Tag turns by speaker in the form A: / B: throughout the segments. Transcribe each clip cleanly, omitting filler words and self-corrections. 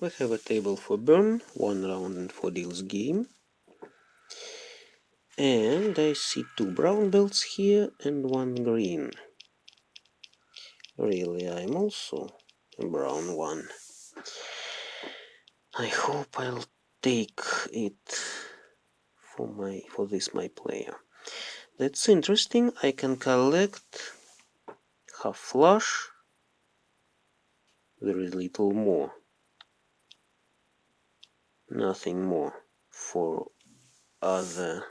A: We have a table for Bern, 1 round and 4 deals game. And I see 2 brown belts here and 1 green. Really, I'm also a brown one. I hope I'll take it for this my player. That's interesting. I can collect half flush. There is little more. Nothing more for other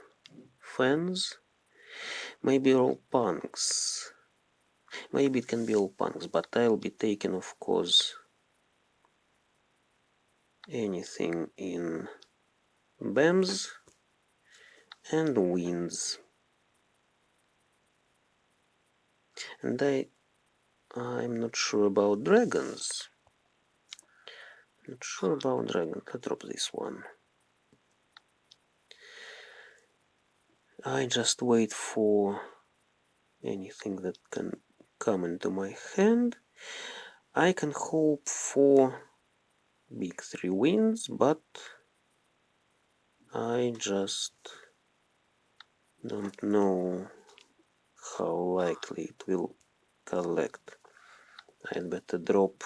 A: fans. Maybe all punks. Maybe it can be all punks, but I'll be taking, of course, anything in BAMs and wins. And I'm not sure about dragons. Not sure about dragons. Let's drop this one. I just wait for anything that can come into my hand. I can hope for big 3 wins, but I just don't know how likely it will collect. I'd better drop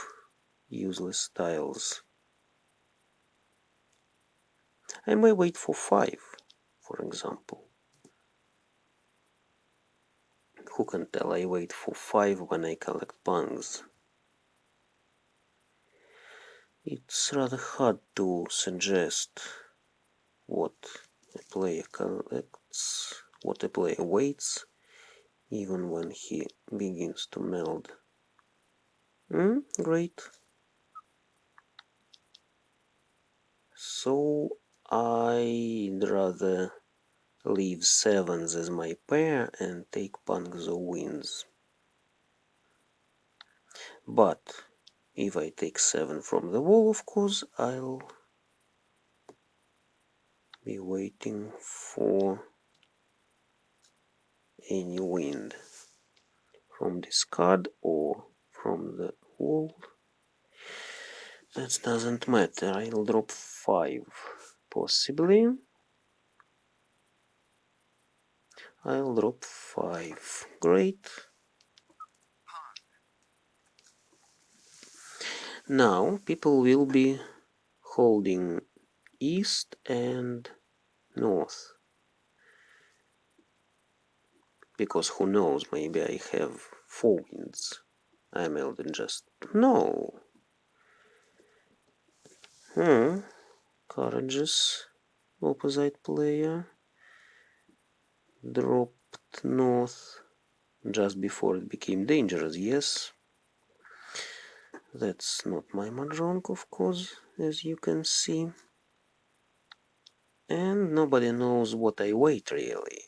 A: useless tiles. I may wait for 5, for example. Who can tell I wait for 5 when I collect punks? It's rather hard to suggest what a player collects, what a player waits, even when he begins to meld. Great. So I'd rather leave 7s as my pair and take punks or wins. But if I take 7 from the wall, of course, I'll be waiting for any wind from this card or from the wall. That doesn't matter. I'll drop 5, possibly. I'll drop 5. Great. Now people will be holding east and north. Because who knows, maybe I have 4 wins. I melded just... No! Courageous opposite player. Dropped north just before it became dangerous, yes. That's not my mahjong, of course, as you can see. And nobody knows what I wait, really.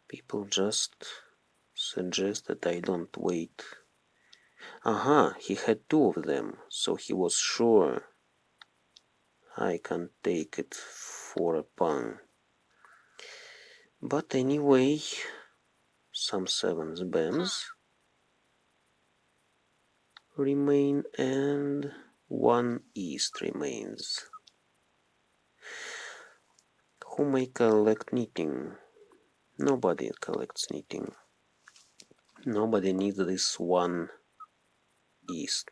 A: People just suggest that I don't wait. Aha, he had 2 of them, so he was sure I can take it for a pun. But anyway, some 7s BAMs remain and 1 east remains. Who may collect knitting? Nobody collects knitting. Nobody needs this 1 east,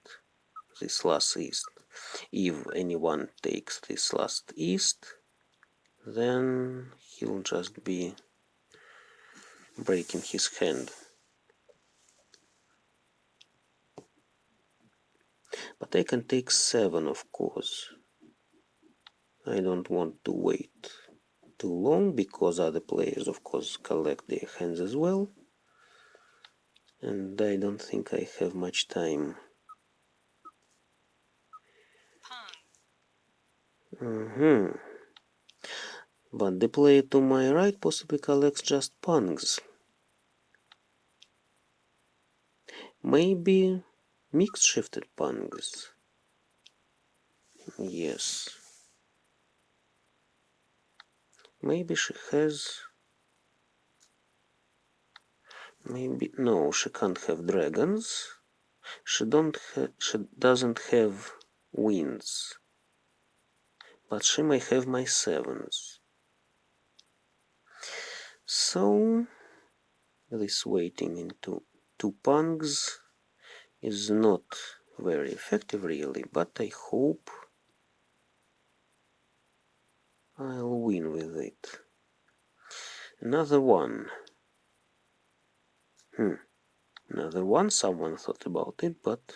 A: this last east. If anyone takes this last east, then he'll just be breaking his hand. But I can take 7, of course. I don't want to wait too long, because other players, of course, collect their hands as well. And I don't think I have much time. But the player to my right possibly collects just punks. Maybe mixed shifted punks. Yes. Maybe she has... Maybe... No, she can't have dragons. She doesn't have wins, but she may have my sevens. So this waiting into two pungs is not very effective really, but I hope I'll win with it. Another one. Another one, someone thought about it, but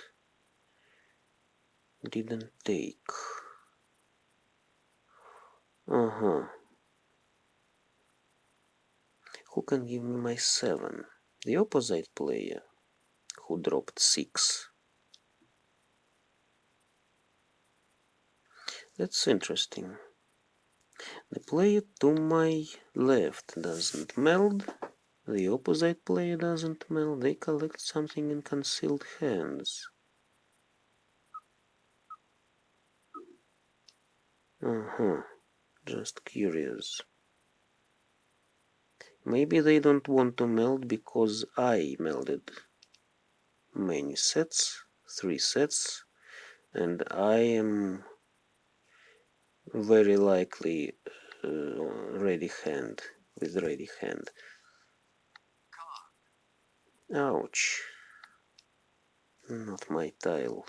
A: didn't take. Who can give me my 7? The opposite player, who dropped 6. That's interesting. The player to my left doesn't meld. The opposite player doesn't meld. They collect something in concealed hands. Just curious. Maybe they don't want to meld because I melded many sets, 3 sets, and I am very likely ready hand, with ready hand. Ouch. Not my tile.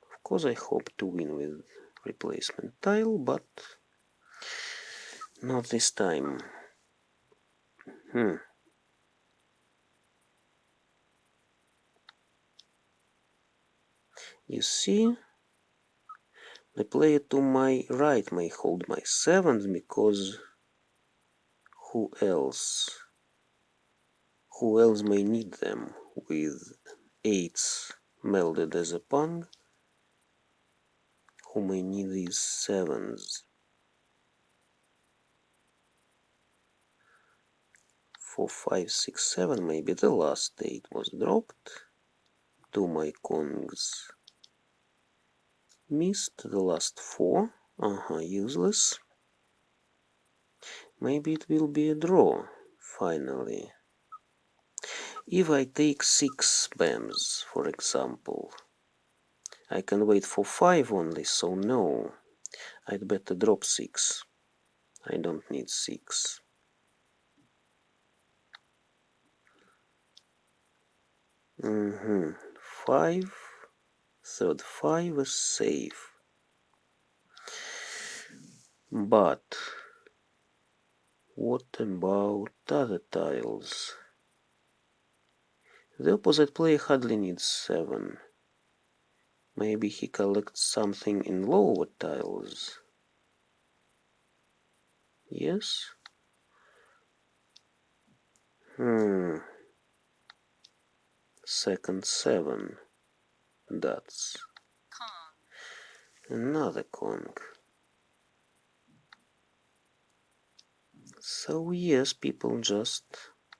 A: Of course I hope to win with replacement tile, but not this time. You see, the player to my right may hold my 7s because who else may need them with 8s melded as a pung? Who may need these 7s? 4, 5, 6, 7, maybe the last 8 was dropped. To my kongs missed the last 4. Useless. Maybe it will be a draw, finally. If I take 6 BAMs, for example, I can wait for 5 only, so no. I'd better drop 6. I don't need 6. Five. Third 5 is safe. But what about other tiles? The opposite player hardly needs 7. Maybe he collects something in lower tiles. Yes? Second 7. That's another Kong. So yes, people just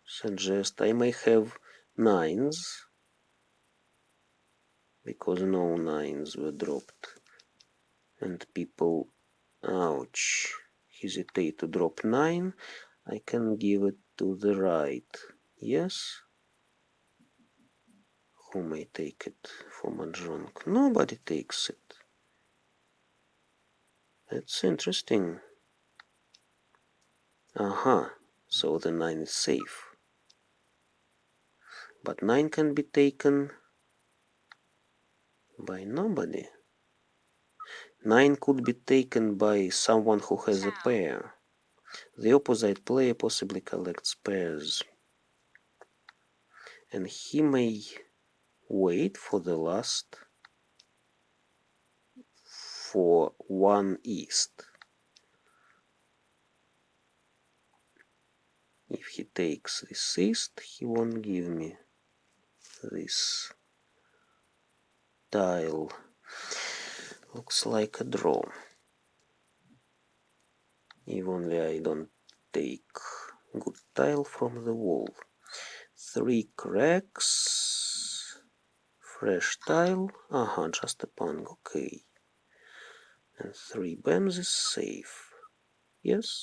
A: suggest I may have 9s because no 9s were dropped, and people, ouch, hesitate to drop 9. I can give it to the right. Yes? Who may take it for Mahjong? Nobody takes it. That's interesting. So the 9 is safe. But 9 can be taken by nobody. 9 could be taken by someone who has a pair. The opposite player possibly collects pairs. And he may wait for the last for 1 east. If he takes this east, he won't give me this tile. Looks like a draw. If only I don't take good tile from the wall. 3 cracks. Fresh tile. Just a pung, okay. And 3 BAMs is safe. Yes?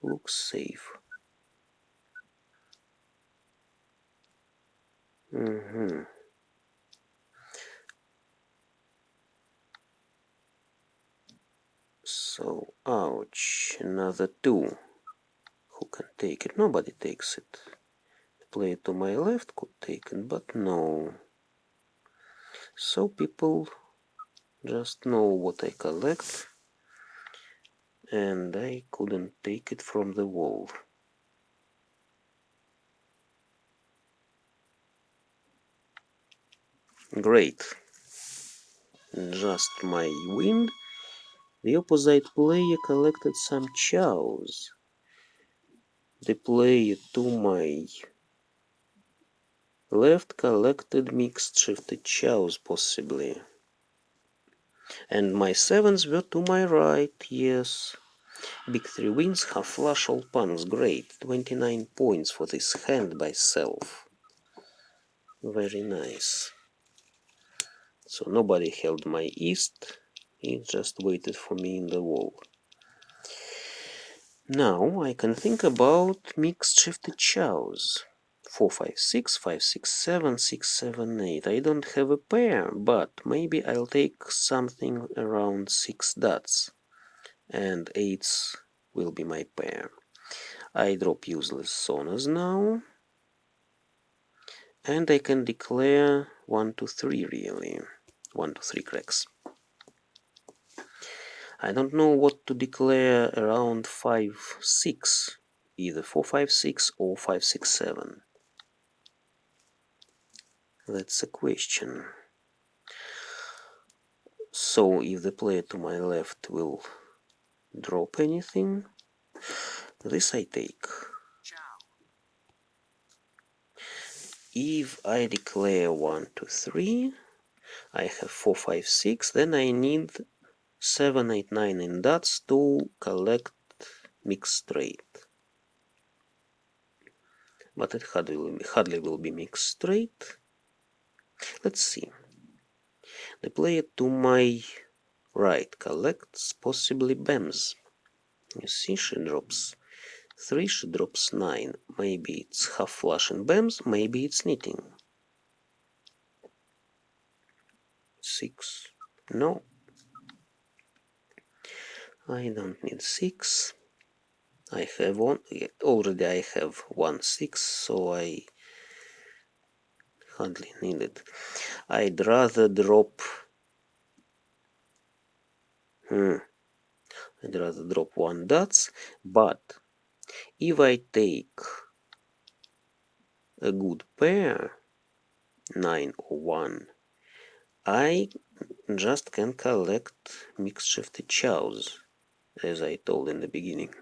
A: Looks safe. So, ouch, another 2. Who can take it? Nobody takes it. The player to my left could take it, but no. So people just know what I collect, and I couldn't take it from the wall. Great. Just my wind. The opposite player collected some chows. The player to my left collected mixed shifted chows, possibly. And my 7s were to my right, yes. Big 3 wins, half flush, all punks, great. 29 points for this hand by self. Very nice. So nobody held my east, he just waited for me in the wall. Now I can think about mixed shifted chows. 4, 5, 6, 5, 6, 7, 6, 7, 8. I don't have a pair, but maybe I'll take something around 6 dots. And 8s will be my pair. I drop useless sonas now. And I can declare 1 to 3 really. 1 to 3 cracks. I don't know what to declare around 5, 6. Either 4, 5, 6 or 5, 6, 7. That's a question. So if the player to my left will drop anything, this I take. If I declare 1, 2, 3, I have 4, 5, 6, then I need 7, 8, 9 in dots to collect mixed straight. But it hardly will be mixed straight. Let's see. The player to my right collects possibly BAMs. You see, she drops 3, she drops 9. Maybe it's half flush and BAMs, maybe it's knitting. 6. No. I don't need 6. I have one. Already I have 1, 6, so I hardly need it. I'd rather drop... I'd rather drop 1 dots, but if I take a good pair, 9 or 1, I just can collect mixed shifted chows, as I told in the beginning,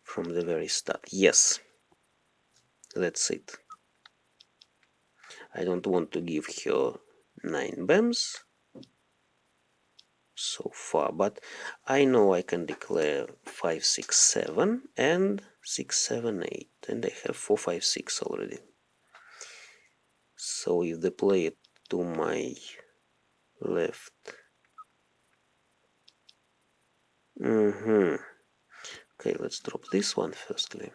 A: from the very start. Yes, that's it. I don't want to give her 9 BAMs so far, but I know I can declare 5, 6, 7 and 6, 7, 8, and I have 4, 5, 6 already. So if the player to my left... Okay, let's drop this one firstly.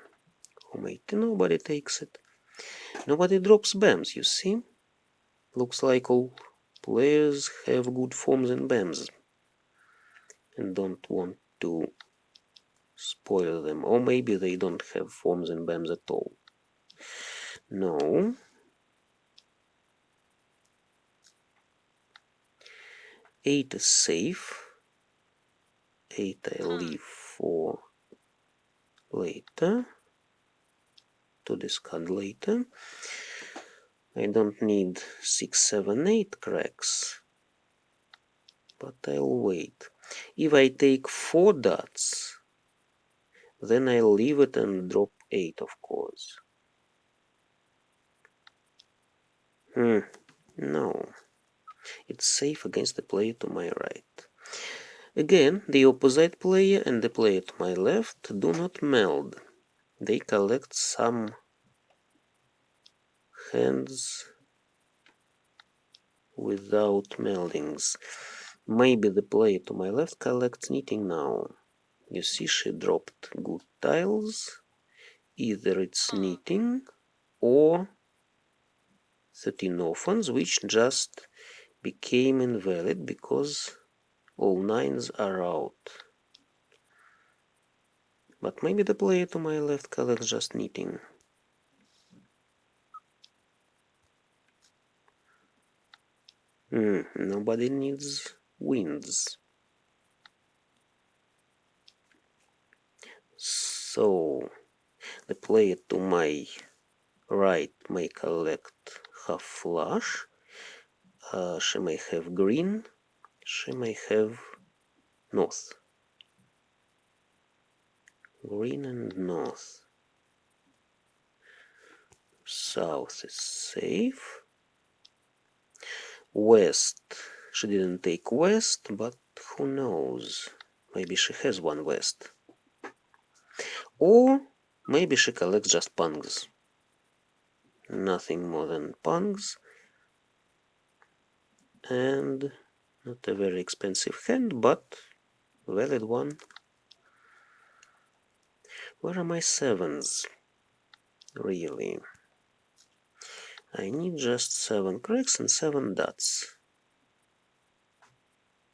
A: Nobody takes it. Nobody drops BAMs, you see? Looks like all players have good forms in BAMs and don't want to spoil them. Or maybe they don't have forms in BAMs at all. No. 8 is safe. 8 I leave for later. To discard later. I don't need 6, 7, 8 cracks. But I'll wait. If I take 4 dots, then I'll leave it and drop 8, of course. No. It's safe against the player to my right. Again, the opposite player and the player to my left do not meld. They collect some hands without meldings. Maybe the player to my left collects knitting now. You see, she dropped good tiles. Either it's knitting or 13 orphans, which just became invalid because all 9s are out. But maybe the player to my left collects just knitting. Nobody needs wins. So the player to my right may collect half flush. She may have green. She may have north. Green and north. South is safe. West. She didn't take west, but who knows? Maybe she has one west. Or maybe she collects just pungs. Nothing more than pungs. And not a very expensive hand, but valid one. Where are my 7s? Really? I need just 7 cracks and 7 dots.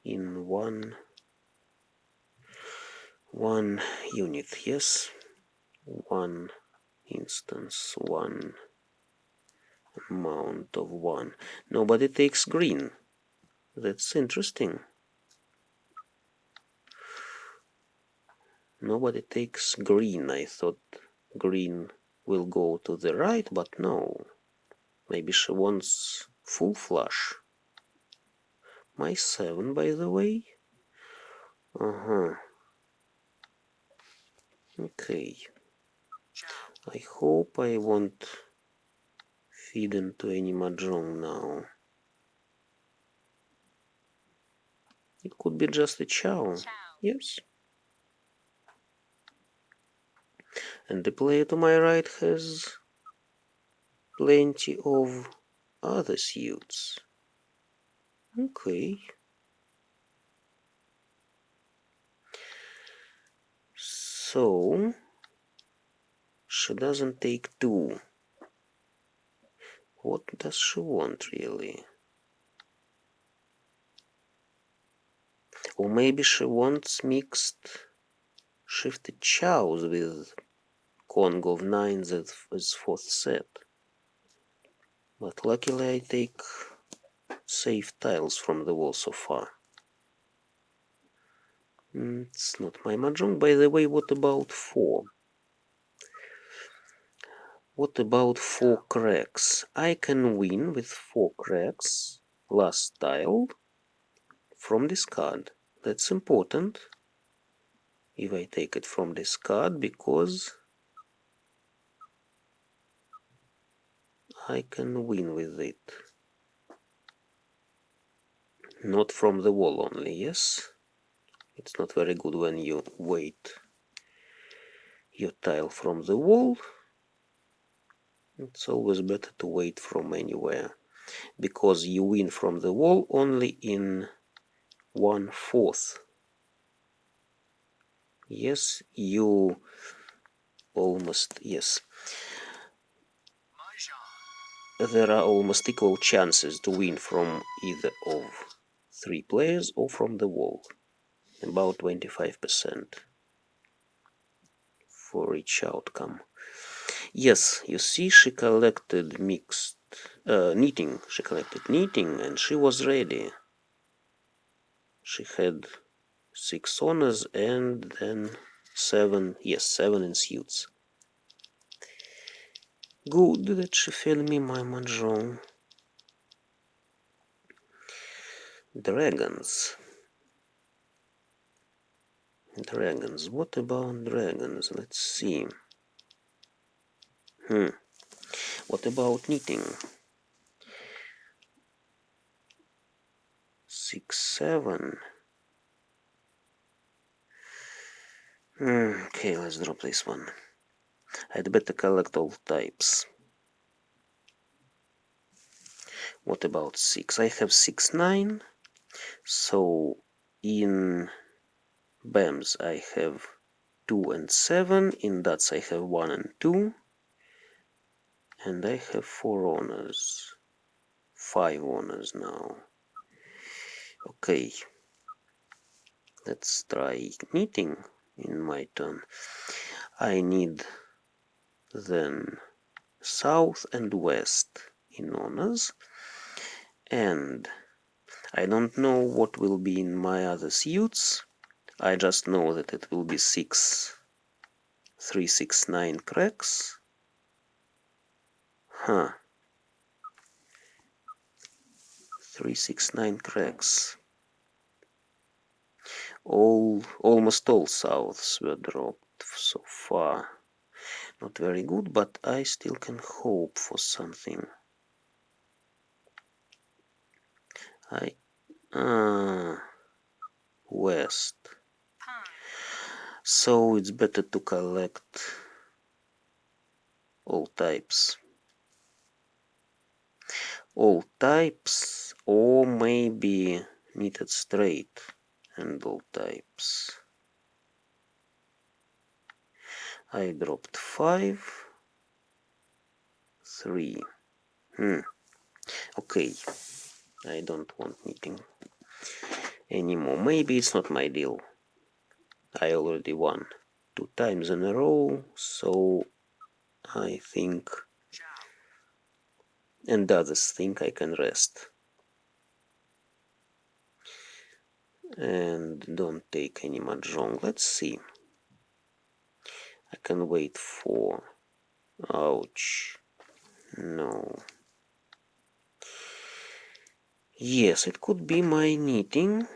A: In one unit, yes. One instance, one amount of 1. Nobody takes green. That's interesting. Nobody takes green. I thought green will go to the right, but no. Maybe she wants full flush. My 7, by the way. Okay. I hope I won't feed into any mahjong now. It could be just a chow. Yes. And the player to my right has plenty of other suits. Okay. So she doesn't take 2. What does she want really? Or maybe she wants mixed shifted chows with Kong of 9s as 4th set. But luckily I take safe tiles from the wall so far. It's not my mahjong. By the way, what about 4? What about 4 cracks? I can win with 4 cracks, last tile, from this card. That's important if I take it from this card, because I can win with it. Not from the wall only, yes? It's not very good when you wait your tile from the wall. It's always better to wait from anywhere, because you win from the wall only in 1/4. Yes, you almost, yes. There are almost equal chances to win from either of 3 players or from the wall. About 25% for each outcome. Yes, you see, she collected mixed knitting. She collected knitting and she was ready. She had 6 honors and then 7, yes, 7 in suits. Good that she fed me my mahjong. Dragons. Dragons. What about dragons? Let's see. What about knitting? 6, 7. Okay, let's drop this one. I'd better collect all types. What about 6? I have 6, 9. So in BAMs I have 2 and 7. In dots I have 1 and 2. And I have 4 honors. 5 owners now. Okay, let's try knitting in my turn. I need then south and west in owners, and I don't know what will be in my other suits. I just know that it will be 6, 3, 6, 9 cracks. 3, 6, 9 cracks. Almost all souths were dropped so far. Not very good, but I still can hope for something. West. So it's better to collect all types. All types, or maybe knitted straight and all types. I dropped 5, 3. Okay, I don't want knitting anymore. Maybe it's not my deal. I already won 2 times in a row, so I think, and others think I can rest. And don't take any mahjong. Let's see. I can wait for... Ouch. No. Yes, it could be my knitting.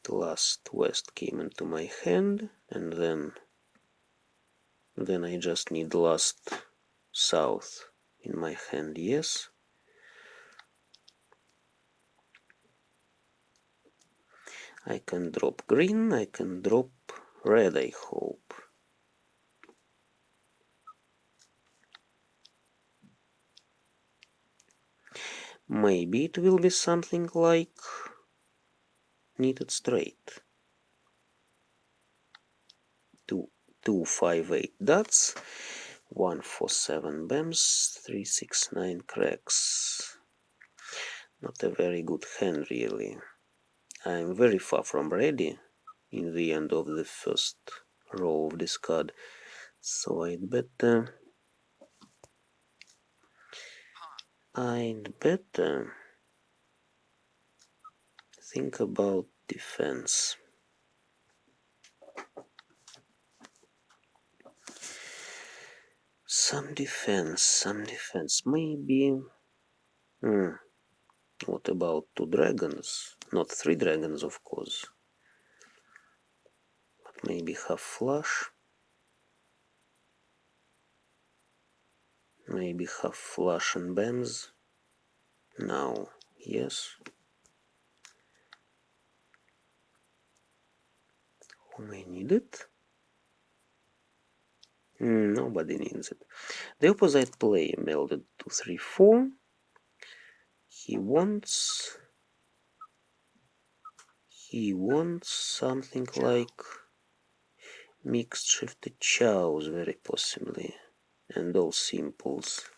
A: The last west came into my hand, and then I just need last south in my hand, yes. I can drop green, I can drop red, I hope. Maybe it will be something like knitted straight. 2, 5, 8 dots, 1, 4, 7 bams, 3, 6, 9 cracks. Not a very good hand, really. I'm very far from ready in the end of the first row of this card, so I'd better think about defense. Some defense, maybe. What about 2 dragons? Not 3 dragons, of course. But maybe half flush. Maybe half flush and bams. Now, yes. Who may need it? Nobody needs it. The opposite player melded 2, 3, 4. He wants something like mixed shifted chows, very possibly, and all simples.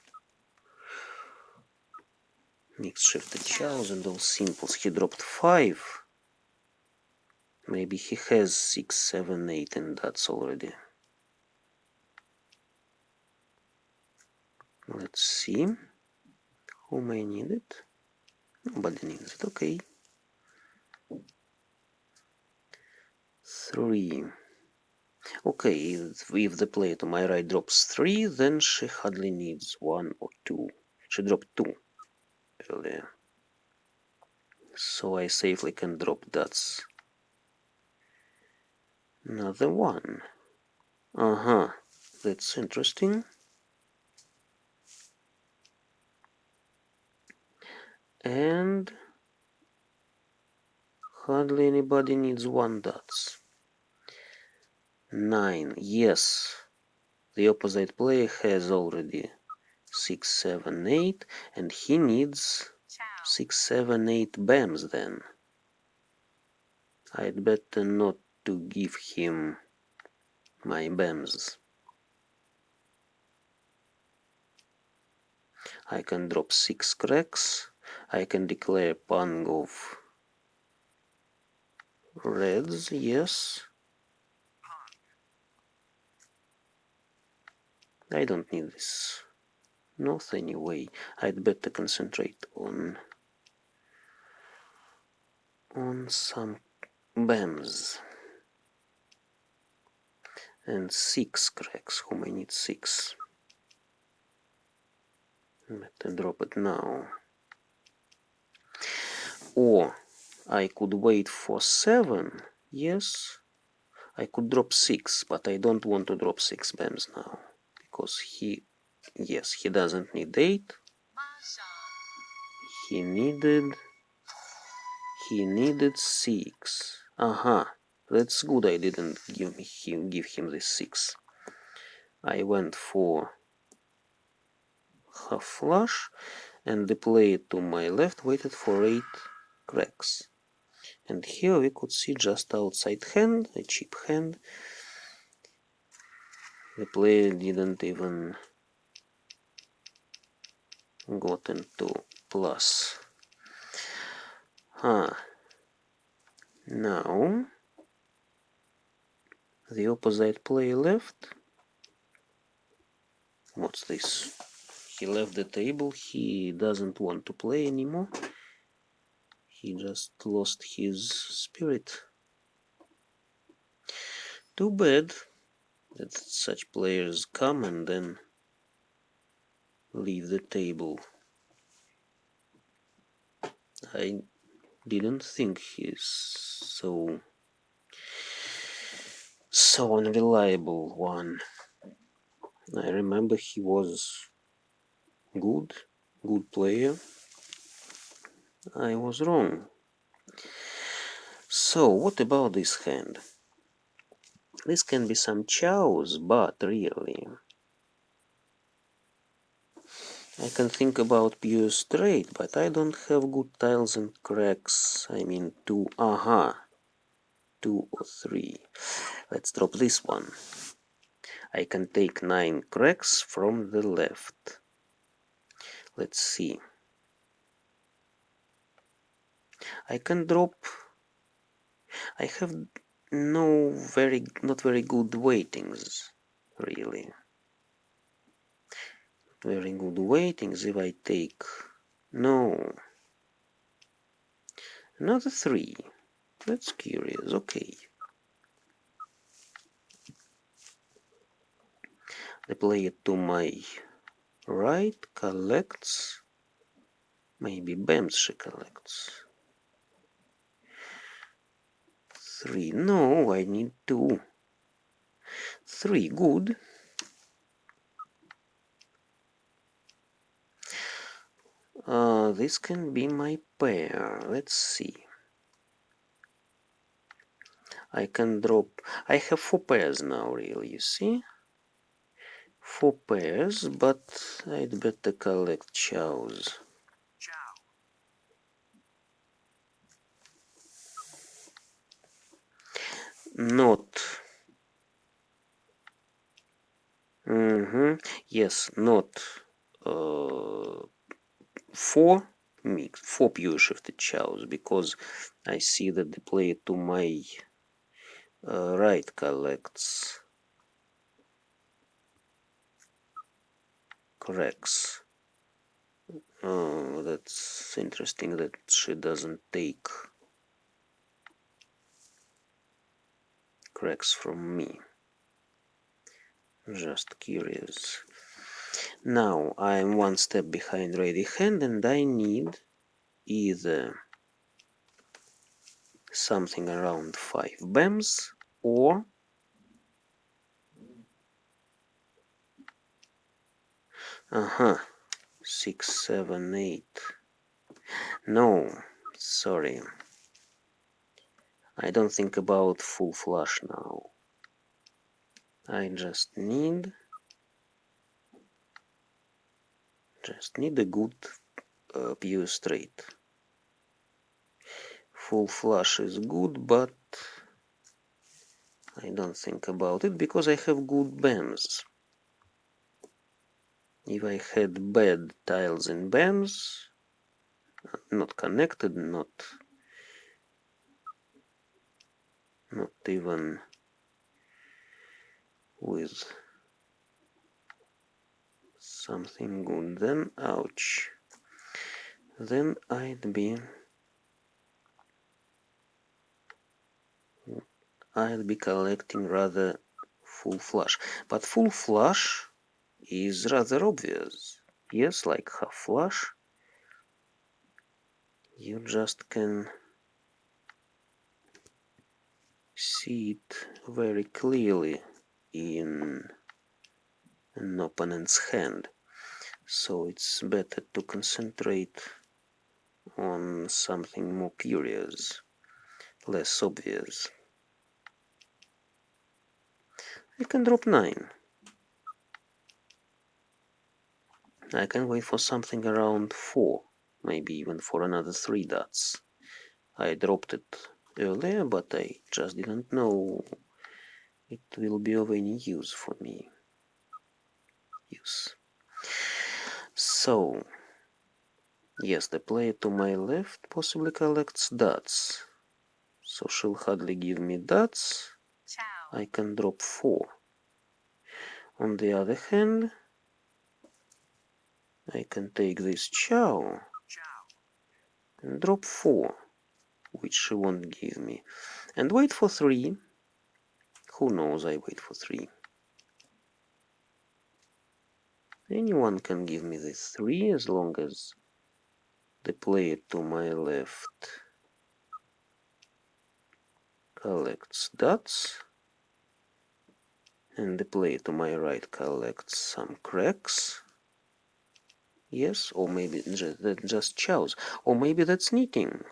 A: Mixed shifted chows and all simples. He dropped 5. Maybe he has 6, 7, 8, and that's already. Let's see. Who may need it? Nobody needs it. Okay. 3. Okay, if the player to my right drops 3, then she hardly needs 1 or 2. She dropped 2 earlier. So I safely can drop dots. Another 1. That's interesting. And hardly anybody needs 1 dots. 9. Yes. The opposite player has already 6, 7, 8, and he needs 6, 7, 8 bams then. I'd better not to give him my bams. I can drop 6 cracks. I can declare pung of reds, yes. I don't need this north anyway. I'd better concentrate on some bams. And 6 cracks, whom I need 6. Better drop it now. Or I could wait for 7, yes. I could drop 6, but I don't want to drop 6 bams now. Because he doesn't need 8. He needed 6. That's good I didn't give him this 6. I went for half flush, and the player to my left waited for 8 cracks. And here we could see just outside hand, a cheap hand. The player didn't even got into plus. Now the opposite player left. What's this? He left the table. He doesn't want to play anymore. He just lost his spirit. Too bad that such players come and then leave the table. I didn't think he's so unreliable one. I remember he was good player. I was wrong. So what about this hand? This can be some chows, but really I can think about pure straight, but I don't have good tiles and cracks. I mean 2, 2 or 3. Let's drop this one. I can take 9 cracks from the left. Let's see. I can drop. I have not very good weightings, really. Very good weightings if I take. No. Another 3. That's curious. Okay. The player to my right collects. Maybe bams she collects. 3. No, I need 2. 3. Good. This can be my pair. Let's see. I can drop. I have 4 pairs now, really, you see? 4 pairs, but I'd better collect chows. Not. Yes, not 4 mixed, 4 pure shifted chows, because I see that the player to my right collects cracks. Oh, that's interesting that she doesn't take cracks from me. Just curious. Now I'm one step behind ready hand and I need either something around 5 bams or 6, 7, 8. No, sorry. I don't think about full flush now. I just need a good pure straight. Full flush is good, but I don't think about it because I have good bams. If I had bad tiles in BAMs, not connected, not even with something good, then ouch. Then I'd be collecting rather full flush. But full flush is rather obvious. Yes, like half flush. You just can see it very clearly in an opponent's hand. So it's better to concentrate on something more curious, less obvious. I can drop 9. I can wait for something around 4, maybe even for another 3 dots. I dropped it earlier, but I just didn't know it will be of any use for me. So, yes, the player to my left possibly collects dots. So she'll hardly give me dots. I can drop 4. On the other hand, I can take this chow and drop 4, which she won't give me, and wait for 3. Who knows, I wait for 3. Anyone can give me this 3 as long as the player to my left collects dots and the player to my right collects some cracks. Yes, or maybe just chows. Or maybe that's knitting.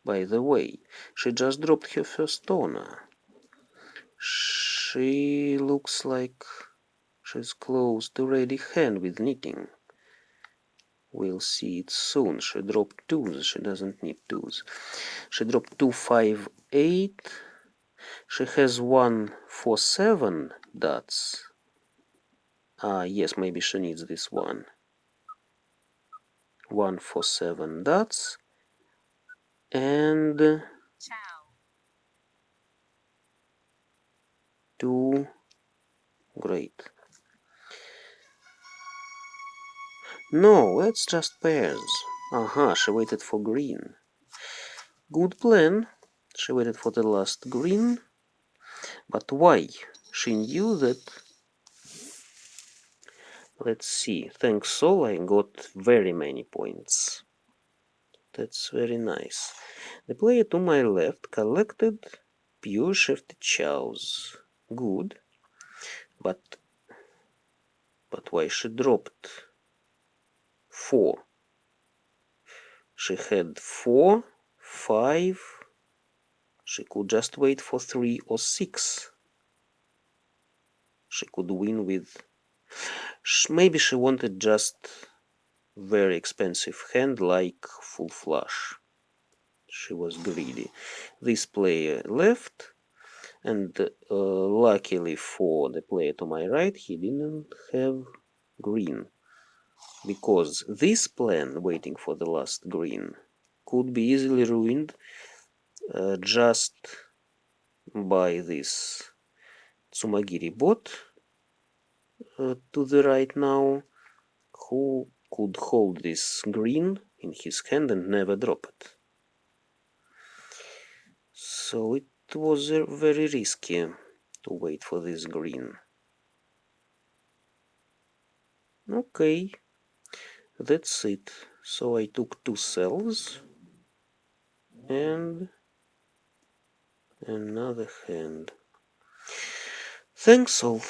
A: By the way, she just dropped her first toner. She looks like she's close to ready hand with knitting. We'll see it soon. She dropped 2s. She doesn't need 2s. She dropped 2, 5, 8. She has 1, 4, 7 dots. Yes, maybe she needs this one. 1, 4, 7 dots. And 2. Great. No, it's just pairs. She waited for green. Good plan. She waited for the last green. But why? She knew that... Let's see. Thanks Sol, I got very many points. That's very nice. The player to my left collected pure shifted chows. Good. But why she dropped 4? She had 4, 5. She could just wait for 3 or 6. She could win with... Maybe she wanted just very expensive hand like full flush. She was greedy. This player left, and luckily for the player to my right, he didn't have green. Because this plan, waiting for the last green, could be easily ruined just by this Tsumagiri bot to the right now, who could hold this green in his hand and never drop it. So it was very risky to wait for this green. Okay, that's it. So I took 2 selves and another hand. Thanks all.